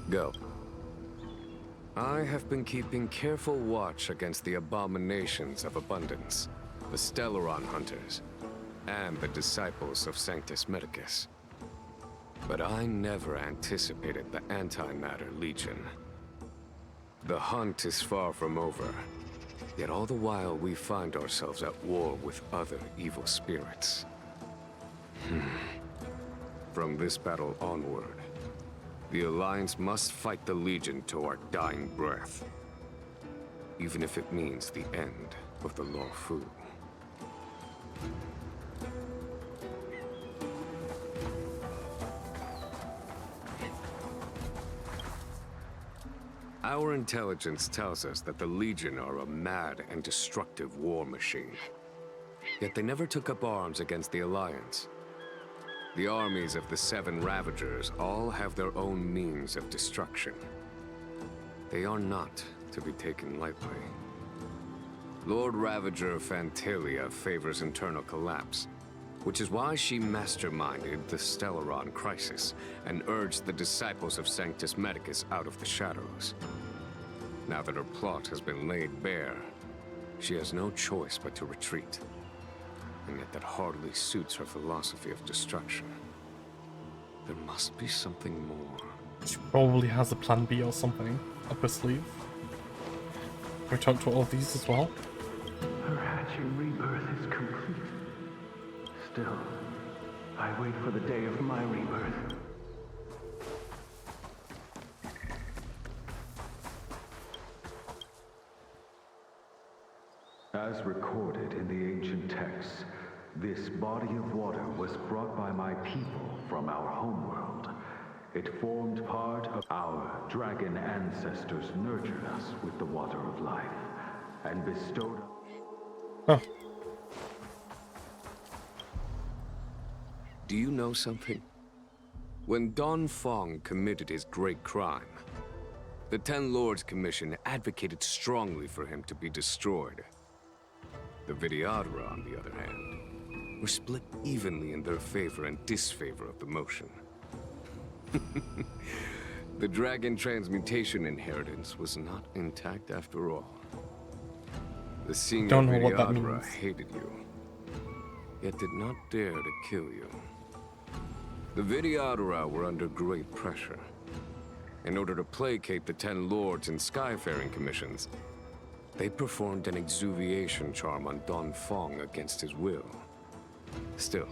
Go. I have been keeping careful watch against the abominations of abundance, the Stellaron hunters, and the disciples of Sanctus Medicus. But I never anticipated the Antimatter Legion. The hunt is far from over, yet all the while we find ourselves at war with other evil spirits. From this battle onward, the Alliance must fight the Legion to our dying breath, even if it means the end of the Lawfu. Our intelligence tells us that the Legion are a mad and destructive war machine. Yet they never took up arms against the Alliance. The armies of the Seven Ravagers all have their own means of destruction. They are not to be taken lightly. Lord Ravager Fantalia favors internal collapse, which is why she masterminded the Stellaron crisis and urged the disciples of Sanctus Medicus out of the shadows. Now that her plot has been laid bare, she has no choice but to retreat. And yet that hardly suits her philosophy of destruction. There must be something more. She probably has a plan B or something up her sleeve. We talked to all of these as well. Her hatching rebirth is complete. Still, I wait for the day of my rebirth. As recorded in the ancient texts, this body of water was brought by my people from our homeworld. It formed part of our dragon ancestors nurtured us with the water of life and bestowed... Oh. Do you know something? When Don Fong committed his great crime, the Ten Lords Commission advocated strongly for him to be destroyed. The Vidyadhara, on the other hand, were split evenly in their favor and disfavor of the motion. The dragon transmutation inheritance was not intact after all. The senior Don't know what that Vidyadhara means. hated you, yet did not dare to kill you. The Vidyadhara were under great pressure. In order to placate the Ten Lords and Skyfaring Commissions, they performed an exuviation charm on Don Fong against his will. Still,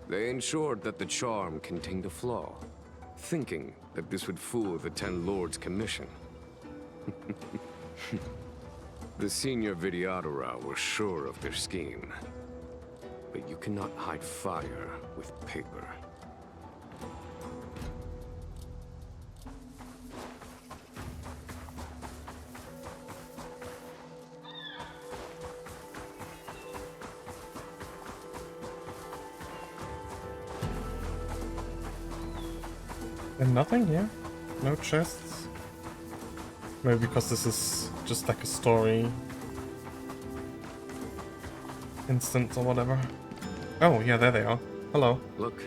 they ensured that the charm contained a flaw, thinking that this would fool the Ten Lords Commission. The senior Vidyadhara were sure of their scheme. But you cannot hide fire with paper. And nothing here? No chests? Maybe because this is just like a story instance or whatever. Oh, yeah, there they are. Hello. Look,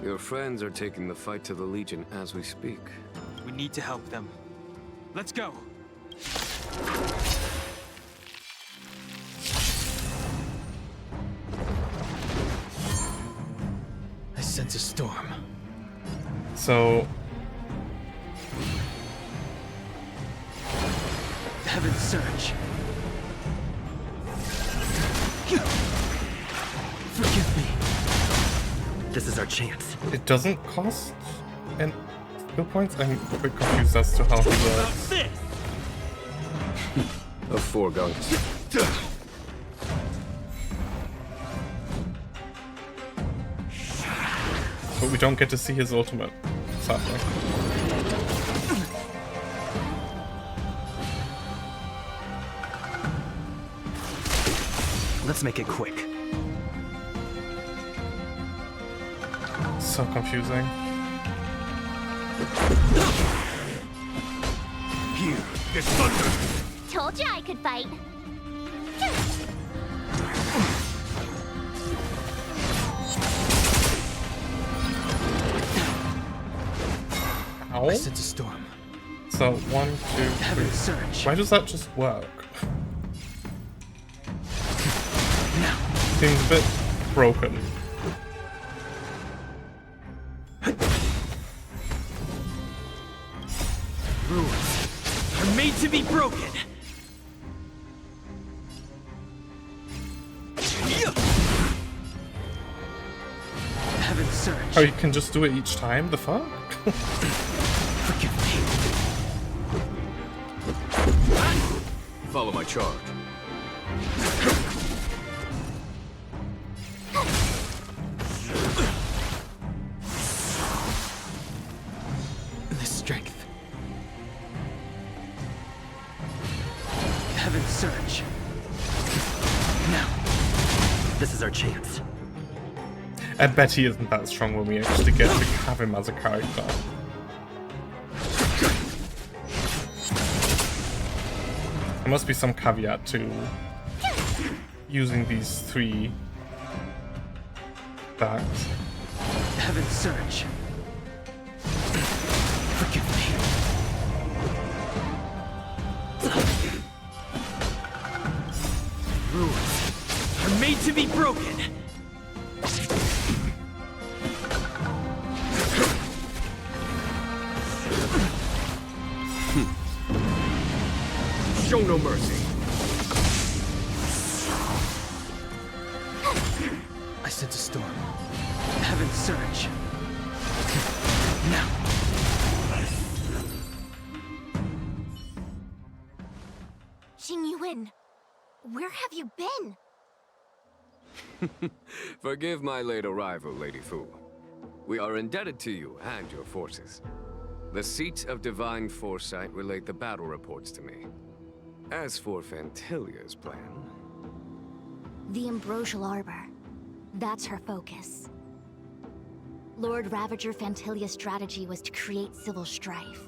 your friends are taking the fight to the Legion as we speak. We need to help them. Let's go! I sense a storm. So... Heaven's Surge. Forgive me. This is our chance. it doesn't cost any skill points? I'm a bit confused as to how he works. A foregone. But we don't get to see his ultimate, sadly. Let's make it quick. So confusing. Here, this thunder! Told you I could fight. Ow. Ow. I sense a storm. So 1, 2, 3. Heaven surge. Why does that just work? Now. Seems a bit broken. Rules are made to be broken. Heaven surge. Oh, you can just do it each time? The fuck? Forgive me. Follow my charge. The strength. Heaven surge. Now. This is our chance. I bet he isn't that strong when we actually get to have him as a character. There must be some caveat to using these 3 bags. Heaven surge. Forgive me. Rules are made to be broken. Show no mercy. I sense a storm. Heaven surge. Now. Xingyuan, where have you been? Forgive my late arrival, Lady Fu. We are indebted to you and your forces. The Seat of Divine Foresight relate the battle reports to me. As for Fantilia's plan... The Ambrosial Arbor. That's her focus. Lord Ravager Fantilia's strategy was to create civil strife,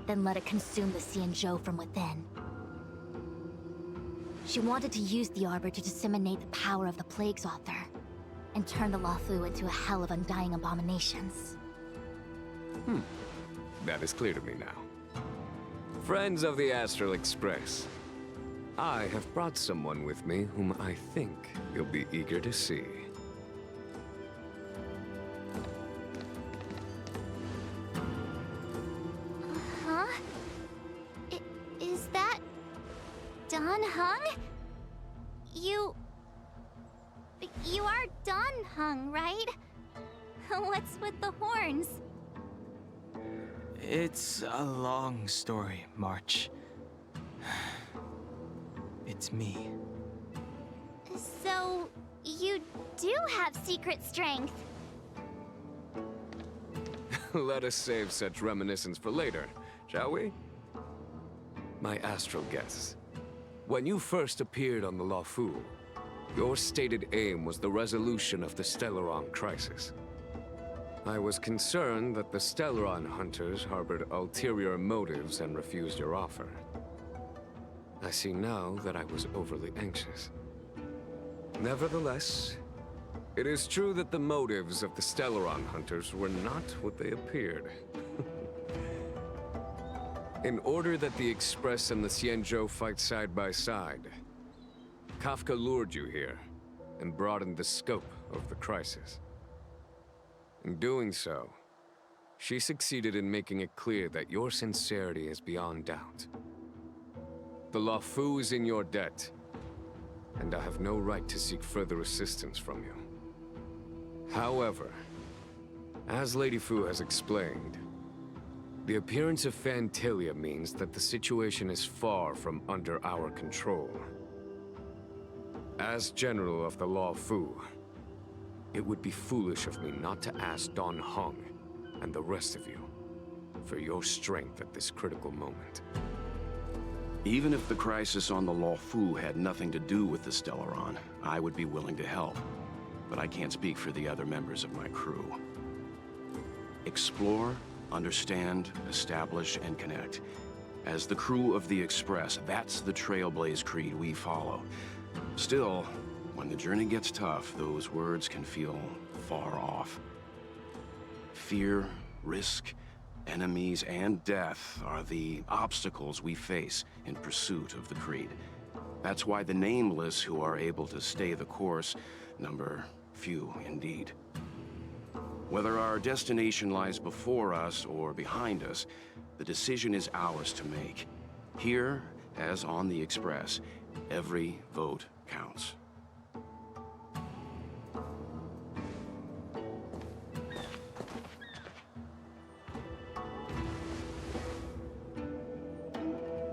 then let it consume the Xianzhou from within. She wanted to use the Arbor to disseminate the power of the Plague's author, and turn the Luofu into a hell of undying abominations. That is clear to me now. Friends of the Astral Express, I have brought someone with me whom I think you'll be eager to see. Huh? Is that... Don Hung? You are Don Hung, right? What's with the horns? It's a long story, March. It's me. So, you do have secret strength. Let us save such reminiscence for later, shall we? My astral guests, when you first appeared on the Luofu, your stated aim was the resolution of the Stellaron crisis. I was concerned that the Stellaron hunters harbored ulterior motives and refused your offer. I see now that I was overly anxious. Nevertheless, it is true that the motives of the Stellaron hunters were not what they appeared. In order that the Express and the Xianzhou fight side by side, Kafka lured you here and broadened the scope of the crisis. In doing so, she succeeded in making it clear that your sincerity is beyond doubt. The Luofu is in your debt, and I have no right to seek further assistance from you. However, as Lady Fu has explained, the appearance of Fantilia means that the situation is far from under our control. As General of the Luofu, it would be foolish of me not to ask Don Hung and the rest of you for your strength at this critical moment. Even if the crisis on the Luofu had nothing to do with the Stellaron, I would be willing to help. But I can't speak for the other members of my crew. Explore, understand, establish, and connect. As the crew of the Express, that's the Trailblaze creed we follow. Still, when the journey gets tough, those words can feel far off. Fear, risk, enemies, and death are the obstacles we face in pursuit of the Creed. That's why the nameless who are able to stay the course number few indeed. Whether our destination lies before us or behind us, the decision is ours to make. Here, as on the Express, every vote counts.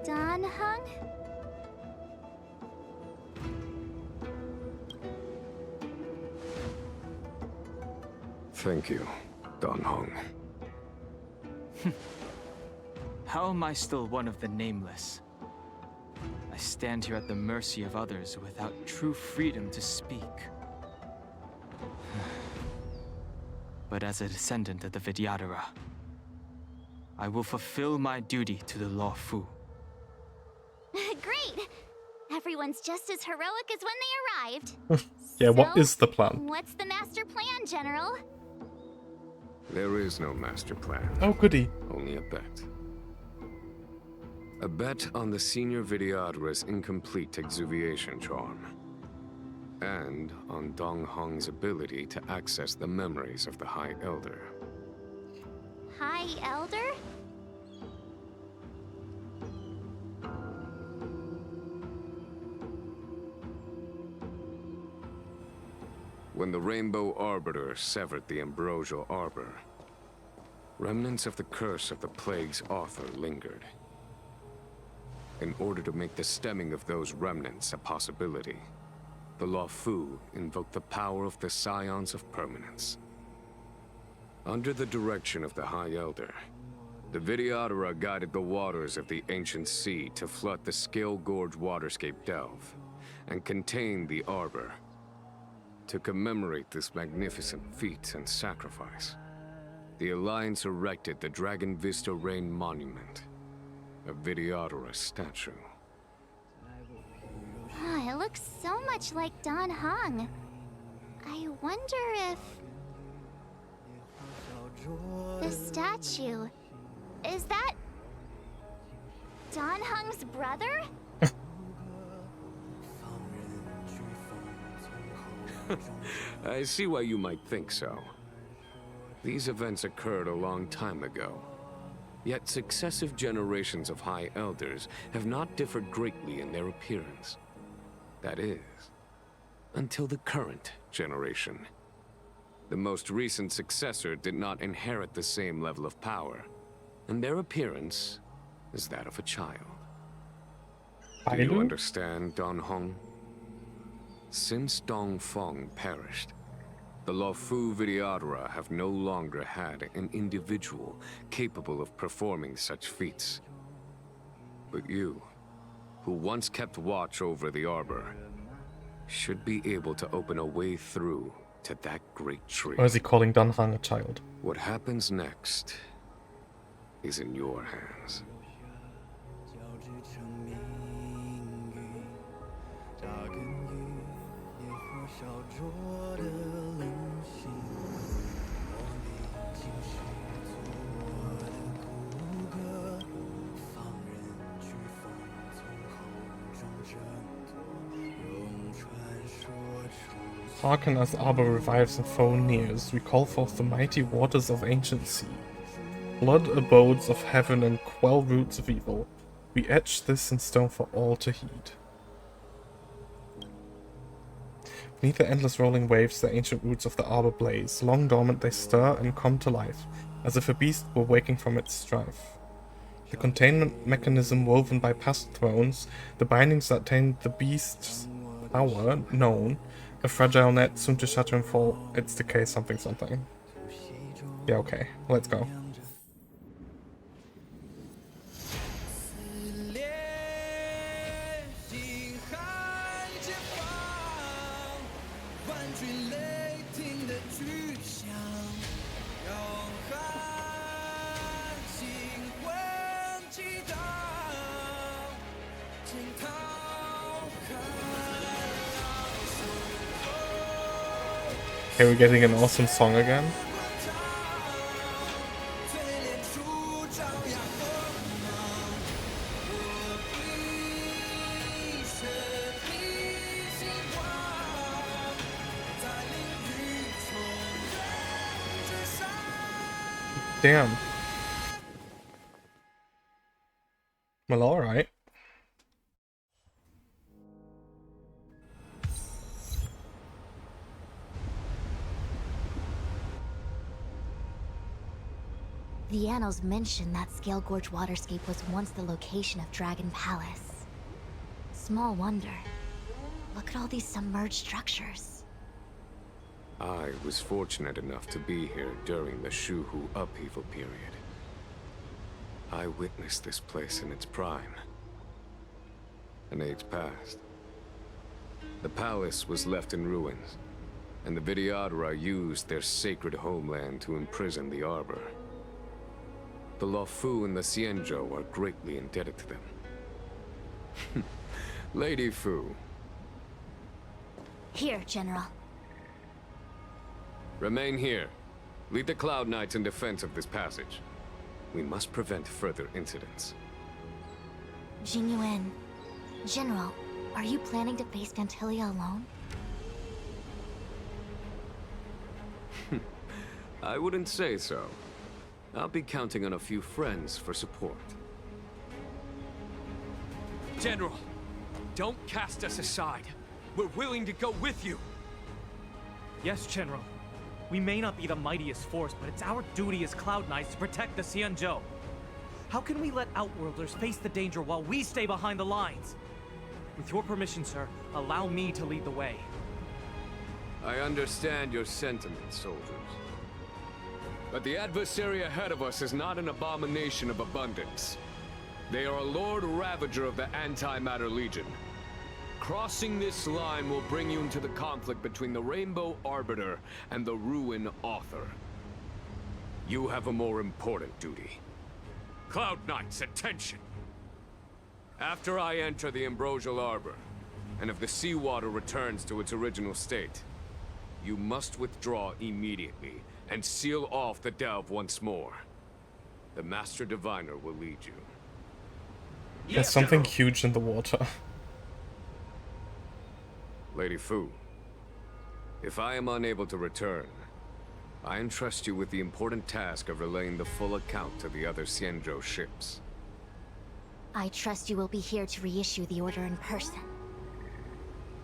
Don Hung? Thank you, Don Hong. How am I still one of the nameless? I stand here at the mercy of others without true freedom to speak. But as a descendant of the Vidyadhara, I will fulfill my duty to the Law Fu. Great! Everyone's just as heroic as when they arrived. Yeah, what So, is the plan? What's the master plan, General? There is no master plan, Oh, goody. only a bet. A bet on the senior Vidyadhara's incomplete exuviation charm. And on Dong Hong's ability to access the memories of the High Elder. High Elder? When the Rainbow Arbiter severed the Ambrosial Arbor, remnants of the curse of the Plague's author lingered. In order to make the stemming of those remnants a possibility, the Law Fu invoked the power of the Scions of Permanence. Under the direction of the High Elder, the Vidyadhara guided the waters of the ancient sea to flood the Scale Gorge waterscape delve and contain the Arbor. To commemorate this magnificent feat and sacrifice, the Alliance erected the Dragon Vista Rain Monument, a Vidyadhara statue. Oh, it looks so much like Don Hong. I wonder if... The statue... Is that... Don Hong's brother? I see why you might think so. These events occurred a long time ago. Yet successive generations of High Elders have not differed greatly in their appearance. That is, until the current generation. The most recent successor did not inherit the same level of power, and their appearance is that of a child. Do you understand, Don Hong? Since Dong Feng perished, the Law Fu Vidyadhara have no longer had an individual capable of performing such feats. But you, who once kept watch over the Arbor, should be able to open a way through to that great tree. Or is he calling Don Hong a child? What happens next is in your hands. Hearken as Arbor revives and foe nears, we call forth the mighty waters of ancient sea. Blood abodes of heaven and quell roots of evil. We etch this in stone for all to heed. Beneath the endless rolling waves, the ancient roots of the arbor blaze. Long dormant they stir and come to life, as if a beast were waking from its strife. The containment mechanism woven by past thrones, the bindings that tamed the beast's power known, a fragile net soon to shatter and fall, its decay something something. Yeah, okay, let's go. Okay, we're getting an awesome song again. damn. Well, alright. The annals mention that Scale Gorge waterscape was once the location of Dragon Palace. Small wonder. Look at all these submerged structures. I was fortunate enough to be here during the Shuhu upheaval period. I witnessed this place in its prime. An age passed. The palace was left in ruins, and the Vidyadhara used their sacred homeland to imprison the Arbor. The Luofu and the Xianzhou are greatly indebted to them. Lady Fu. Here, General. Remain here. Lead the Cloud Knights in defense of this passage. We must prevent further incidents. Jingyuan. General, are you planning to face Phantilia alone? I wouldn't say so. I'll be counting on a few friends for support. General, don't cast us aside. We're willing to go with you. Yes, General. We may not be the mightiest force, but it's our duty as Cloud Knights to protect the Xianzhou. How can we let Outworlders face the danger while we stay behind the lines? With your permission, sir, allow me to lead the way. I understand your sentiments, soldiers. But the adversary ahead of us is not an abomination of abundance. They are a Lord Ravager of the Antimatter Legion. Crossing this line will bring you into the conflict between the Rainbow Arbiter and the Ruin Author. You have a more important duty. Cloud Knights, attention! After I enter the Ambrosial Arbor, and if the seawater returns to its original state, you must withdraw immediately and seal off the delve once more. The Master Diviner will lead you. There's something huge in the water. Lady Fu, if I am unable to return, I entrust you with the important task of relaying the full account to the other Xianzhou ships. I trust you will be here to reissue the order in person.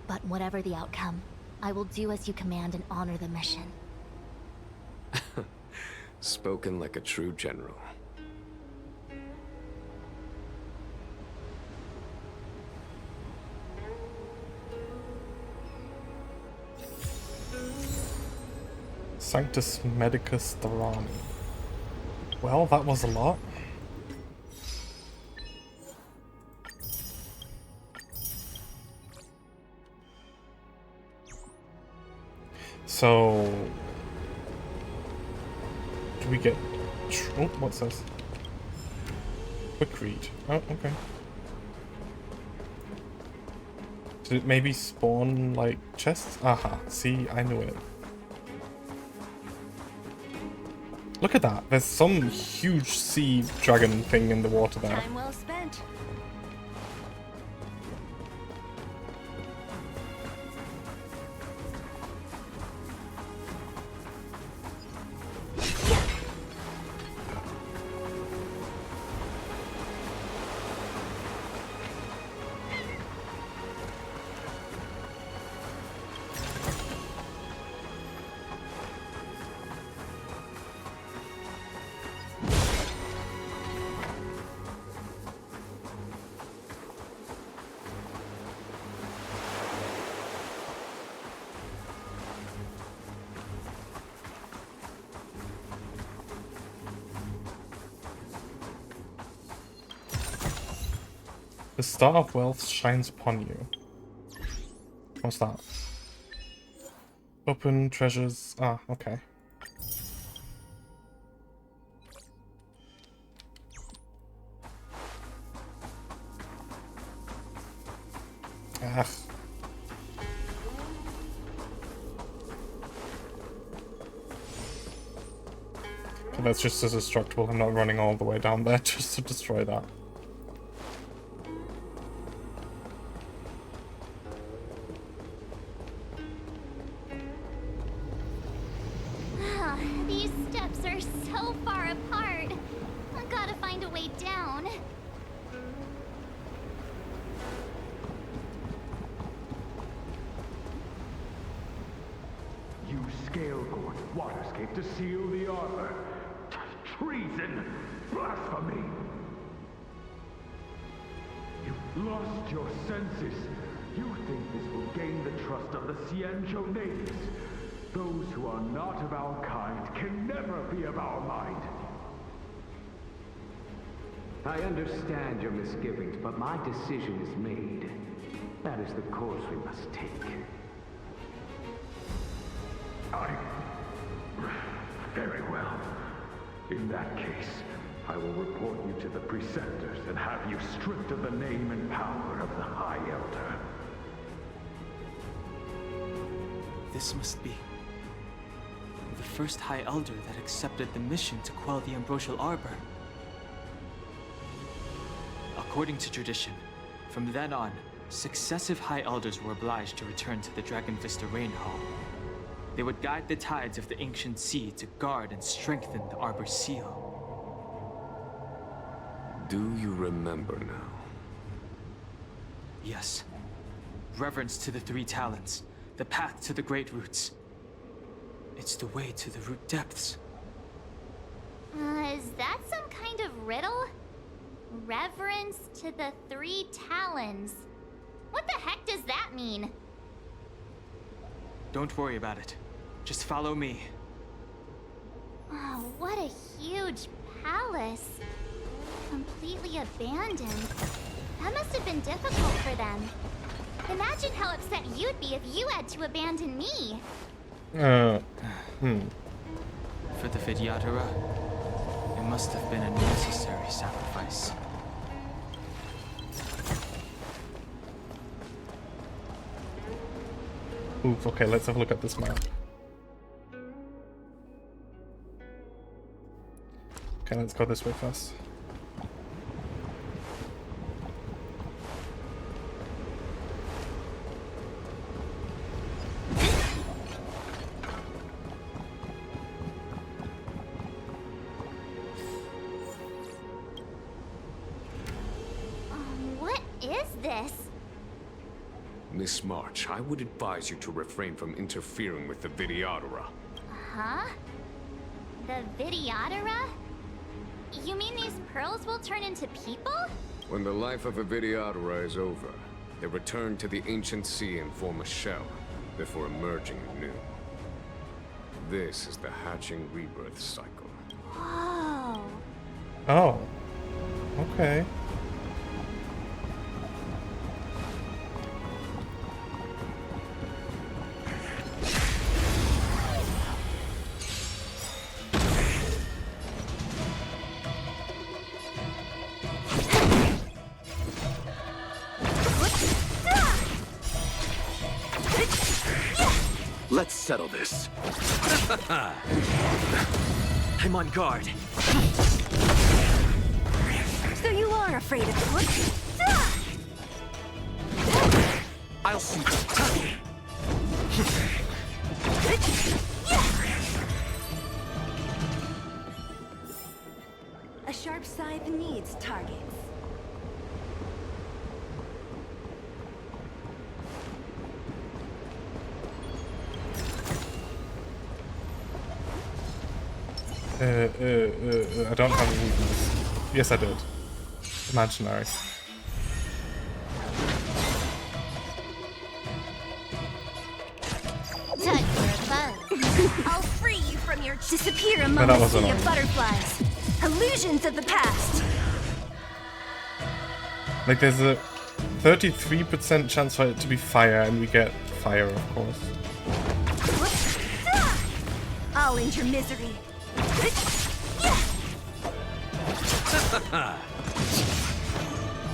But whatever the outcome, I will do as you command and honor the mission. Spoken like a true general. Sanctus Medicus Thorani. Well, that was a lot. So, do we get... Oh, what's this? Quick read. Oh, okay. Did it maybe spawn, like, chests? Aha, see, I knew it. Look at that. There's some huge sea dragon thing in the water there. Time well spent. The star of wealth shines upon you. What's that? Open treasures. Ah, okay. Ah. Okay, that's just as destructible. I'm not running all the way down there just to destroy that. These steps are so far apart. Waterscape to seal the arbor. Treason! Blasphemy! You've lost your senses. You think this will gain the trust of the Xianzhou natives. Those who are not of our kind can never be of our mind. I understand your misgivings, but my decision is made. That is the course we must take. Very well. In that case, I will report you to the Preceptors and have you stripped of the name and power of the High Elder. This must be the first High Elder that accepted the mission to quell the Ambrosial Arbor. According to tradition, from then on, successive High Elders were obliged to return to the Dragon Vista Rain Hall. They would guide the tides of the ancient sea to guard and strengthen the Arbor's seal. Do you remember now? Yes. Reverence to the three talents, the path to the Great Roots. It's the way to the root depths. Is that some kind of riddle? Reverence to the three talons. What the heck does that mean? Don't worry about it. Just follow me. Oh, what a huge palace. Completely abandoned. That must have been difficult for them. Imagine how upset you'd be if you had to abandon me. For the Vidyadhara, it must have been a necessary sacrifice. Oof, okay, let's have a look at this map. Okay, let's go this way first. What is this? Miss March, I would advise you to refrain from interfering with the Vidyadhara. Huh? The Vidyadhara? You mean these pearls will turn into people? When the life of a Vidyadhara is over, they return to the ancient sea and form a shell before emerging anew. This is the hatching rebirth cycle. Whoa. Oh. Okay. Let's settle this. I'm on guard. So you are afraid of wood? I'll see. A sharp scythe needs targets. I don't have a weakness. Yes, I did. Imaginary. Touch your buzz. I'll free you from your disappear among No, that the wasn't sea on. of butterflies. Illusions of the past. Like, there's a 33% chance for it to be fire, and we get fire, of course. I'll end your misery.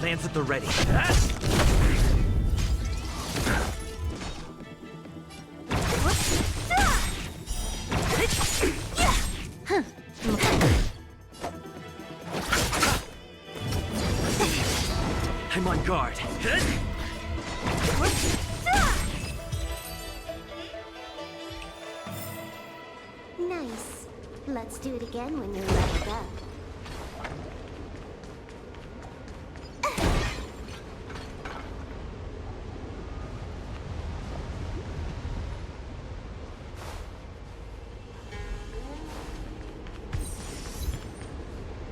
Lance at the ready. I'm on guard. Nice. Let's do it again when you're leveled up.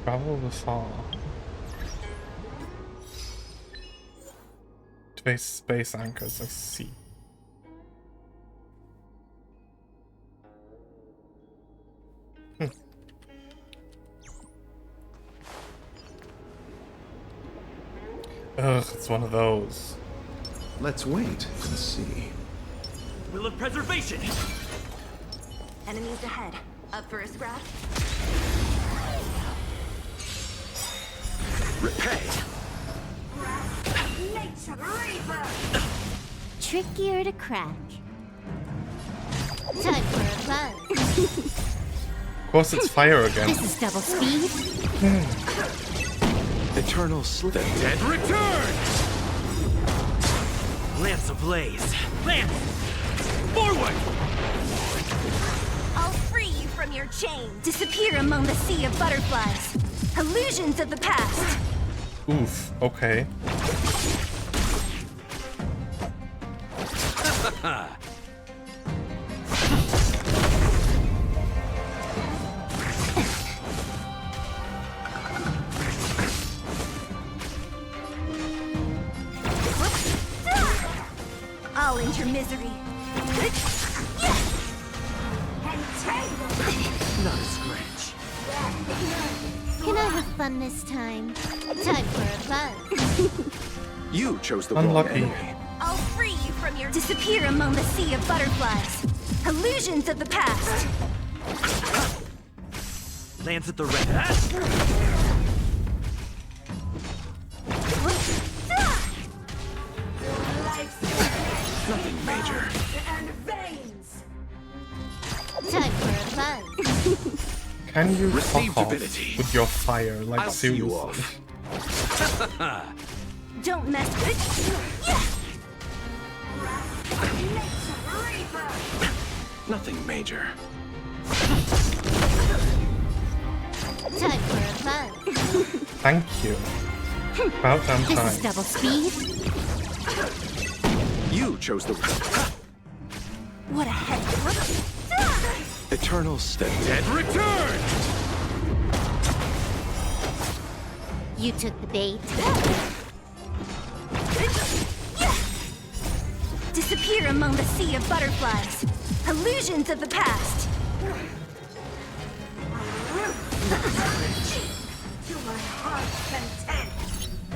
Travel the far. Space anchors, I see. Ugh, it's one of those. Let's wait and see. Will of preservation! Enemies ahead. Up for a scrap? Repay! Trickier to crack. Time for a run. Of course it's fire again. This is double speed. Eternal slip. The dead return! Lance ablaze! Lance! Forward! I'll free you from your chain. Disappear among the sea of butterflies. Illusions of the past. Oof, okay. I'll end your misery. Not a scratch. Can I have fun this time? Time for a fun. You chose the wrong Unlucky. enemy. I'll free you from your disappear among the sea of butterflies. Illusions of the past. Lance at the red. Nothing major. Time for a fun. Can you Receive fuck off divinity. with your fire? Like, I'll see you seriously. off. Don't mess with Nothing major. Time for a fun. Thank you. About damn This is time. double speed. You chose the what a head. eternal step. Dead return! You took the bait. Disappear among the sea of butterflies. Illusions of the past.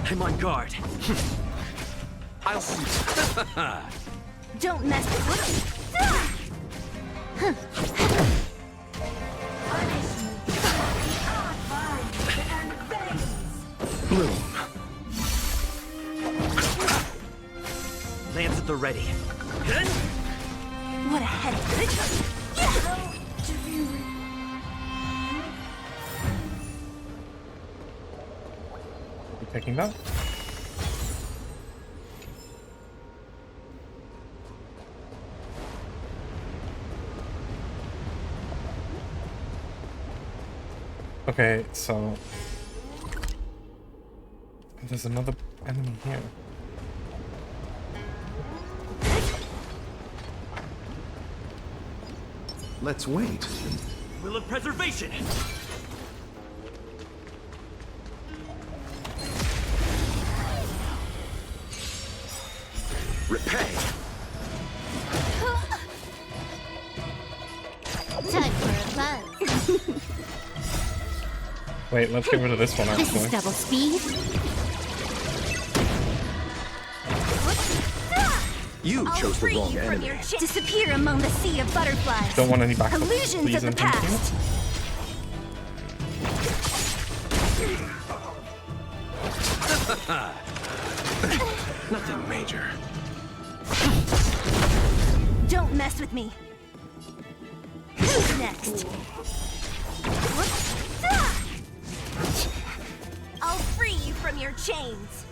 I'm on guard. I'll see. Don't mess with Bloom. Lance at the ready. what a head. You taking that? Okay, so there's another enemy here. Let's wait. Will of preservation! Repay. Time for a fun. Wait, let's get rid of this one This is actually. double speed. You I'll chose the free wrong you from enemy. your disappear among the sea of butterflies. Don't want any backup. Illusions Please of the and thank you. past. Nothing major. Don't mess with me. Who's next? I'll free you from your chains.